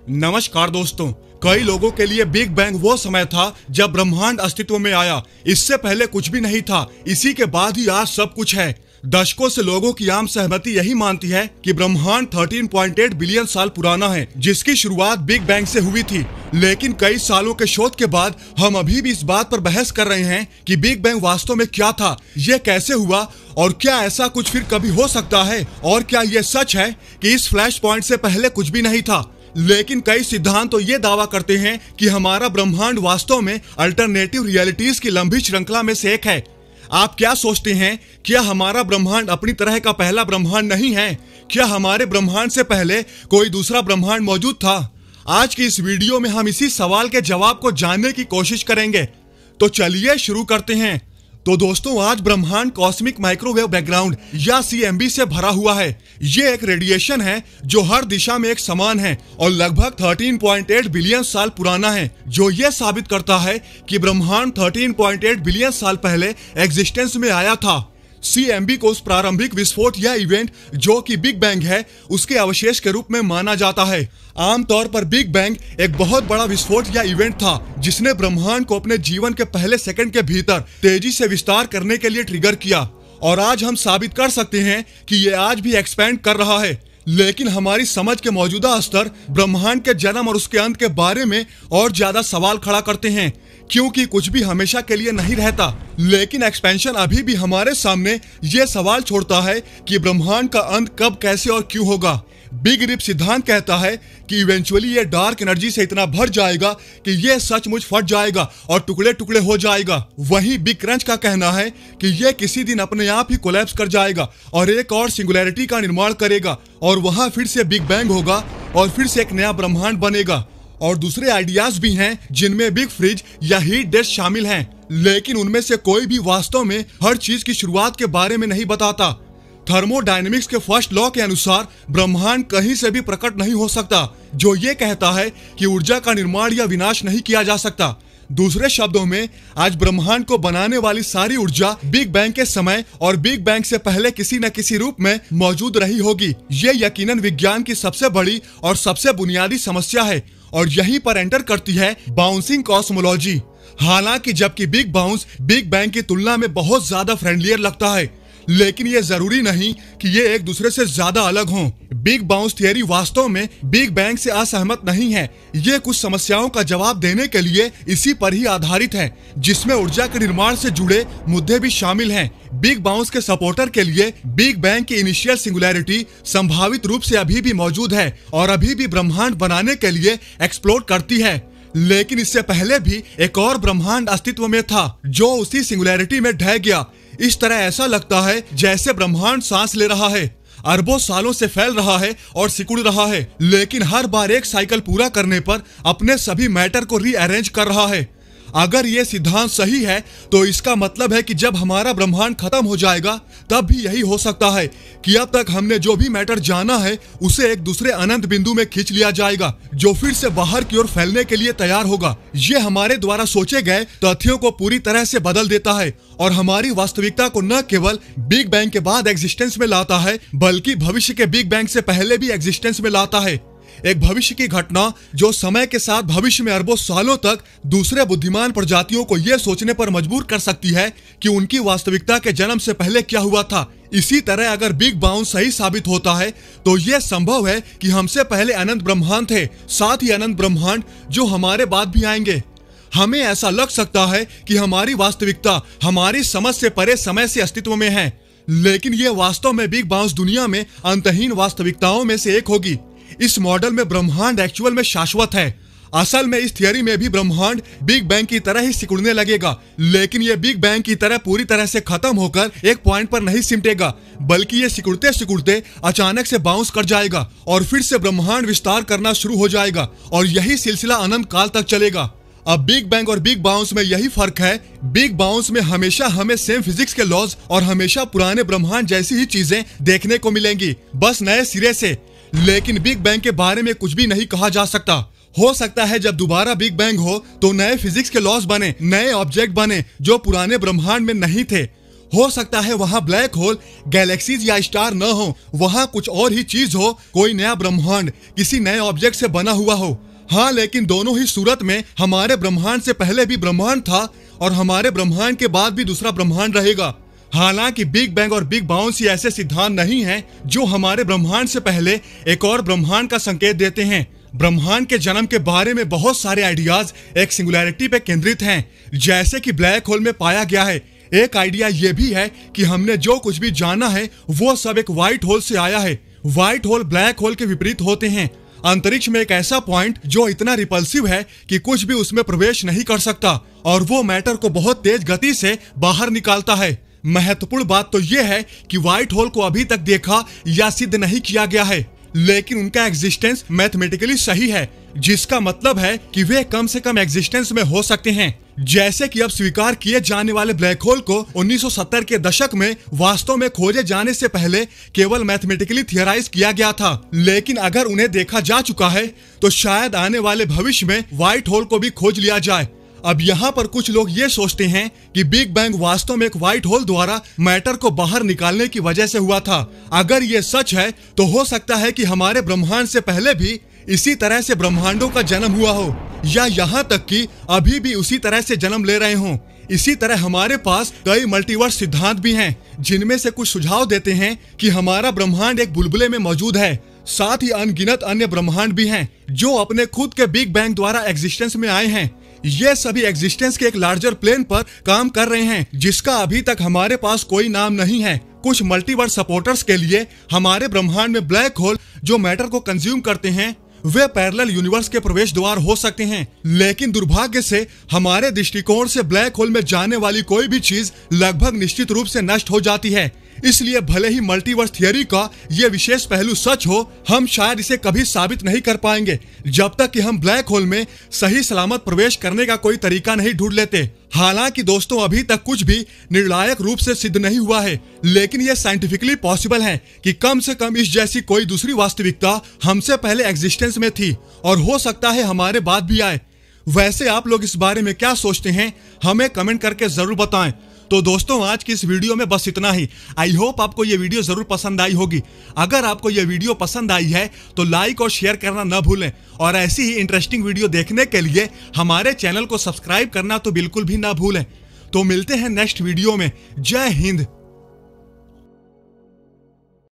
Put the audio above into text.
नमस्कार दोस्तों। कई लोगों के लिए बिग बैंग वो समय था जब ब्रह्मांड अस्तित्व में आया। इससे पहले कुछ भी नहीं था, इसी के बाद ही आज सब कुछ है। दशकों से लोगों की आम सहमति यही मानती है कि ब्रह्मांड 13.8 बिलियन साल पुराना है, जिसकी शुरुआत बिग बैंग से हुई थी। लेकिन कई सालों के शोध के बाद हम अभी भी इस बात पर बहस कर रहे हैं कि बिग बैंग वास्तव में क्या था, ये कैसे हुआ और क्या ऐसा कुछ फिर कभी हो सकता है, और क्या ये सच है कि इस फ्लैश पॉइंट से पहले कुछ भी नहीं था। लेकिन कई सिद्धांत तो ये दावा करते हैं कि हमारा ब्रह्मांड वास्तव में अल्टरनेटिव रियलिटीज की लंबी श्रृंखला में से एक है। आप क्या सोचते हैं, क्या हमारा ब्रह्मांड अपनी तरह का पहला ब्रह्मांड नहीं है? क्या हमारे ब्रह्मांड से पहले कोई दूसरा ब्रह्मांड मौजूद था? आज की इस वीडियो में हम इसी सवाल के जवाब को जानने की कोशिश करेंगे। तो चलिए शुरू करते हैं। तो दोस्तों, आज ब्रह्मांड कॉस्मिक माइक्रोवेव बैकग्राउंड या CMB से भरा हुआ है। ये एक रेडिएशन है जो हर दिशा में एक समान है और लगभग 13.8 बिलियन साल पुराना है, जो ये साबित करता है कि ब्रह्मांड 13.8 बिलियन साल पहले एग्जिस्टेंस में आया था। CMB को उस प्रारंभिक विस्फोट या इवेंट जो कि बिग बैंग है, उसके अवशेष के रूप में माना जाता है। आमतौर पर बिग बैंग एक बहुत बड़ा विस्फोट या इवेंट था जिसने ब्रह्मांड को अपने जीवन के पहले सेकंड के भीतर तेजी से विस्तार करने के लिए ट्रिगर किया। और आज हम साबित कर सकते हैं कि ये आज भी एक्सपैंड कर रहा है। लेकिन हमारी समझ के मौजूदा स्तर ब्रह्मांड के जन्म और उसके अंत के बारे में और ज्यादा सवाल खड़ा करते हैं, क्योंकि कुछ भी हमेशा के लिए नहीं रहता। लेकिन एक्सपेंशन अभी भी हमारे सामने ये सवाल छोड़ता है कि ब्रह्मांड का अंत कब, कैसे और क्यों होगा। बिग रिप सिद्धांत कहता है कि इवेंचुअली ये डार्क एनर्जी से इतना भर जाएगा कि ये सचमुच फट जाएगा और टुकड़े टुकड़े हो जाएगा। वहीं बिग क्रंच का कहना है कि ये किसी दिन अपने आप ही कोलैप्स कर जाएगा और एक और सिंगुलैरिटी का निर्माण करेगा और वहां फिर से बिग बैंग होगा और फिर से एक नया ब्रह्मांड बनेगा। और दूसरे आइडियाज भी हैं जिनमें बिग फ्रीज या हीट डेथ शामिल हैं, लेकिन उनमें से कोई भी वास्तव में हर चीज की शुरुआत के बारे में नहीं बताता। थर्मोडायनेमिक्स के फर्स्ट लॉ के अनुसार ब्रह्मांड कहीं से भी प्रकट नहीं हो सकता, जो ये कहता है कि ऊर्जा का निर्माण या विनाश नहीं किया जा सकता। दूसरे शब्दों में, आज ब्रह्मांड को बनाने वाली सारी ऊर्जा बिग बैंग के समय और बिग बैंग से पहले किसी न किसी रूप में मौजूद रही होगी। ये यकीनन विज्ञान की सबसे बड़ी और सबसे बुनियादी समस्या है और यहीं पर एंटर करती है बाउंसिंग कॉस्मोलॉजी। हालांकि जबकि बिग बाउंस बिग बैंग की तुलना में बहुत ज्यादा फ्रेंडलियर लगता है, लेकिन ये जरूरी नहीं कि ये एक दूसरे से ज्यादा अलग हों। बिग बाउंस थियरी वास्तव में बिग बैंग से असहमत नहीं है। ये कुछ समस्याओं का जवाब देने के लिए इसी पर ही आधारित है, जिसमें ऊर्जा के निर्माण से जुड़े मुद्दे भी शामिल हैं। बिग बाउंस के सपोर्टर के लिए बिग बैंग की इनिशियल सिंगुलैरिटी संभावित रूप से अभी भी मौजूद है और अभी भी ब्रह्मांड बनाने के लिए एक्सप्लोड करती है। लेकिन इससे पहले भी एक और ब्रह्मांड अस्तित्व में था जो उसी सिंगुलैरिटी में ढह गया। इस तरह ऐसा लगता है जैसे ब्रह्मांड सांस ले रहा है, अरबों सालों से फैल रहा है और सिकुड़ रहा है, लेकिन हर बार एक साइकिल पूरा करने पर अपने सभी मैटर को रीअरेंज कर रहा है। अगर ये सिद्धांत सही है तो इसका मतलब है कि जब हमारा ब्रह्मांड खत्म हो जाएगा तब भी यही हो सकता है कि अब तक हमने जो भी मैटर जाना है उसे एक दूसरे अनंत बिंदु में खींच लिया जाएगा, जो फिर से बाहर की ओर फैलने के लिए तैयार होगा। ये हमारे द्वारा सोचे गए तथ्यों को पूरी तरह से बदल देता है और हमारी वास्तविकता को न केवल बिग बैंग के बाद एग्जिस्टेंस में लाता है, बल्कि भविष्य के बिग बैंग से पहले भी एग्जिस्टेंस में लाता है। एक भविष्य की घटना जो समय के साथ भविष्य में अरबों सालों तक दूसरे बुद्धिमान प्रजातियों को यह सोचने पर मजबूर कर सकती है कि उनकी वास्तविकता के जन्म से पहले क्या हुआ था। इसी तरह अगर बिग बाउंस सही साबित होता है तो यह संभव है कि हमसे पहले अनंत ब्रह्मांड थे, साथ ही अनंत ब्रह्मांड जो हमारे बाद भी आएंगे। हमें ऐसा लग सकता है कि हमारी वास्तविकता हमारी समझ से परे समय से अस्तित्व में है, लेकिन यह वास्तव में बिग बाउंस दुनिया में अंतहीन वास्तविकताओं में से एक होगी। इस मॉडल में ब्रह्मांड एक्चुअल में शाश्वत है। असल में इस थियरी में भी ब्रह्मांड बिग बैंग की तरह ही सिकुड़ने लगेगा, लेकिन ये बिग बैंग की तरह पूरी तरह से खत्म होकर एक पॉइंट पर नहीं सिमटेगा, बल्कि ये सिकुड़ते सिकुड़ते अचानक से बाउंस कर जाएगा और फिर से ब्रह्मांड विस्तार करना शुरू हो जाएगा और यही सिलसिला अनंत काल तक चलेगा। अब बिग बैंग और बिग बाउंस में यही फर्क है। बिग बाउंस में हमेशा हमें सेम फिजिक्स के लॉज और हमेशा पुराने ब्रह्मांड जैसी ही चीजें देखने को मिलेंगी, बस नए सिरे से। लेकिन बिग बैंग के बारे में कुछ भी नहीं कहा जा सकता। हो सकता है जब दोबारा बिग बैंग हो तो नए फिजिक्स के लॉज बने, नए ऑब्जेक्ट बने जो पुराने ब्रह्मांड में नहीं थे। हो सकता है वहाँ ब्लैक होल, गैलेक्सीज या स्टार न हो, वहाँ कुछ और ही चीज हो, कोई नया ब्रह्मांड किसी नए ऑब्जेक्ट से बना हुआ हो। हाँ, लेकिन दोनों ही सूरत में हमारे ब्रह्मांड से पहले भी ब्रह्मांड था और हमारे ब्रह्मांड के बाद भी दूसरा ब्रह्मांड रहेगा। हालांकि बिग बैंग और बिग बाउंस ऐसे सिद्धांत नहीं हैं जो हमारे ब्रह्मांड से पहले एक और ब्रह्मांड का संकेत देते हैं। ब्रह्मांड के जन्म के बारे में बहुत सारे आइडियाज एक सिंगुलैरिटी पे केंद्रित हैं, जैसे कि ब्लैक होल में पाया गया है। एक आइडिया ये भी है कि हमने जो कुछ भी जाना है वो सब एक व्हाइट होल से आया है। व्हाइट होल ब्लैक होल के विपरीत होते हैं। अंतरिक्ष में एक ऐसा पॉइंट जो इतना रिपल्सिव है कि कुछ भी उसमें प्रवेश नहीं कर सकता और वो मैटर को बहुत तेज गति से बाहर निकालता है। महत्वपूर्ण बात तो यह है कि व्हाइट होल को अभी तक देखा या सिद्ध नहीं किया गया है, लेकिन उनका एग्जिस्टेंस मैथमेटिकली सही है, जिसका मतलब है कि वे कम से कम एग्जिस्टेंस में हो सकते हैं। जैसे कि अब स्वीकार किए जाने वाले ब्लैक होल को 1970 के दशक में वास्तव में खोजे जाने से पहले केवल मैथमेटिकली थियराइज किया गया था, लेकिन अगर उन्हें देखा जा चुका है तो शायद आने वाले भविष्य में व्हाइट होल को भी खोज लिया जाए। अब यहाँ पर कुछ लोग ये सोचते हैं कि बिग बैंग वास्तव में एक व्हाइट होल द्वारा मैटर को बाहर निकालने की वजह से हुआ था। अगर ये सच है तो हो सकता है कि हमारे ब्रह्मांड से पहले भी इसी तरह से ब्रह्मांडों का जन्म हुआ हो, या यहाँ तक कि अभी भी उसी तरह से जन्म ले रहे हों। इसी तरह हमारे पास कई मल्टीवर्स सिद्धांत भी हैं, जिनमें से कुछ सुझाव देते हैं कि हमारा ब्रह्मांड एक बुलबुले में मौजूद है। साथ ही अनगिनत अन्य ब्रह्मांड भी हैं जो अपने खुद के बिग बैंग द्वारा एग्जिस्टेंस में आए हैं। ये सभी एग्जिस्टेंस के एक लार्जर प्लेन पर काम कर रहे हैं, जिसका अभी तक हमारे पास कोई नाम नहीं है। कुछ मल्टीवर्स सपोर्टर्स के लिए हमारे ब्रह्मांड में ब्लैक होल जो मैटर को कंज्यूम करते हैं वे पैरेलल यूनिवर्स के प्रवेश द्वार हो सकते हैं, लेकिन दुर्भाग्य से हमारे दृष्टिकोण से ब्लैक होल में जाने वाली कोई भी चीज लगभग निश्चित रूप से नष्ट हो जाती है। इसलिए भले ही मल्टीवर्स थियरी का ये विशेष पहलू सच हो, हम शायद इसे कभी साबित नहीं कर पाएंगे जब तक कि हम ब्लैक होल में सही सलामत प्रवेश करने का कोई तरीका नहीं ढूंढ लेते। हालांकि दोस्तों, अभी तक कुछ भी निर्णायक रूप से सिद्ध नहीं हुआ है, लेकिन यह साइंटिफिकली पॉसिबल है कि कम से कम इस जैसी कोई दूसरी वास्तविकता हमसे पहले एग्जिस्टेंस में थी और हो सकता है हमारे बाद भी आए। वैसे आप लोग इस बारे में क्या सोचते हैं, हमें कमेंट करके जरूर बताएं। तो दोस्तों, आज की इस वीडियो में बस इतना ही। आई होप आपको ये वीडियो जरूर पसंद आई होगी। अगर आपको ये वीडियो पसंद आई है तो लाइक और शेयर करना न भूलें और ऐसी ही इंटरेस्टिंग वीडियो देखने के लिए हमारे चैनल को सब्सक्राइब करना तो बिल्कुल भी ना भूलें। तो मिलते हैं नेक्स्ट वीडियो में। जय हिंद।